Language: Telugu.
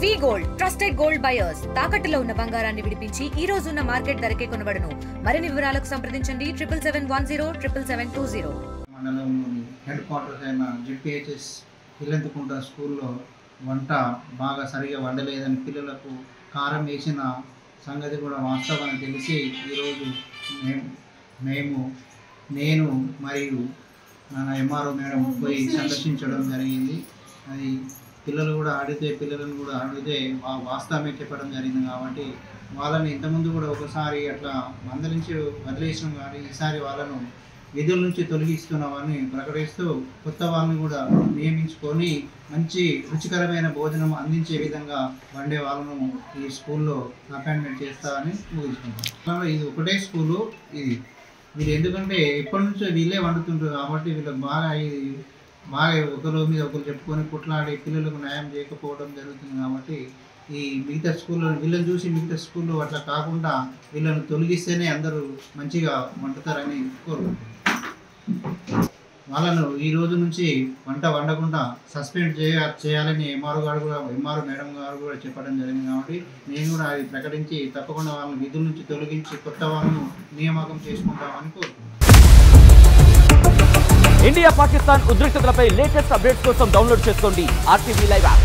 వి గోల్డ్ ట్రస్టెడ్ గోల్డ్ బయర్స్ తాకట్టులో ఉన్న బంగారాన్ని విడిపించి ఈ రోజు ఉన్న మార్కెట్ ధరకే కొనబడును. మరిన్ని వివరాలకు సంప్రదించండి 77107720. మండలంలోని హెడ్ క్వార్టర్స్ అయిన జెడ్పీహెచ్ఎస్ ఇల్లంతకుంట స్కూల్లో వంట బాగా సరిగా వండలేదని పిల్లలకు కారం వేసిన సంగతి కూడా వాస్తవాన్ని తెలిసి ఈరోజు నేను మరియు మన ఎంఆర్ఓ మేడం పోయి సందర్శించడం జరిగింది. అది పిల్లలను కూడా అడిగితే వాస్తవమే చెప్పడం జరిగింది. కాబట్టి వాళ్ళని ఇంతకుముందు కూడా ఒకసారి అట్లా మందలించి వదిలేసినాం, కానీ ఈసారి వాళ్ళను విధుల నుంచి తొలగిస్తున్నామని ప్రకటిస్తూ కొత్త వాళ్ళని కూడా నియమించుకొని మంచి రుచికరమైన భోజనం అందించే విధంగా వండే వాళ్ళను ఈ స్కూల్లో అపాయింట్మెంట్ చేస్తామని ముగించుకుంటాం. ఇది ఒకటే స్కూలు, వీళ్ళు ఎందుకంటే ఎప్పటి నుంచో వీళ్ళే వండుతుంటారు కాబట్టి వీళ్ళకి బాగా ఒకరి మీద ఒకరు చెప్పుకొని కొట్లాడి పిల్లలకు న్యాయం చేయకపోవడం జరుగుతుంది. కాబట్టి ఈ మిగతా స్కూల్లో వీళ్ళని చూసి మిగతా స్కూల్లో అట్లా కాకుండా వీళ్ళని తొలగిస్తేనే అందరూ మంచిగా వండుతారని కోరుకుంటున్నారు. వాళ్ళను ఈ రోజు నుంచి వంట వండకుండా సస్పెండ్ చేయాలని ఎంఆర్ఓ మేడం గారు కూడా చెప్పడం జరిగింది. కాబట్టి నేను కూడా అది ప్రకటించి తప్పకుండా వాళ్ళని విధుల నుంచి తొలగించి కొత్త వాళ్ళను నియామకం చేసుకుంటామని కోరుకుంటున్నాను. ఇండియా పాకిస్తాన్ ఉద్రిక్తతలపై లేటెస్ట్ అప్డేట్స్ కోసం డౌన్లోడ్ చేసుకోండి RTV లైవ్ యాప్.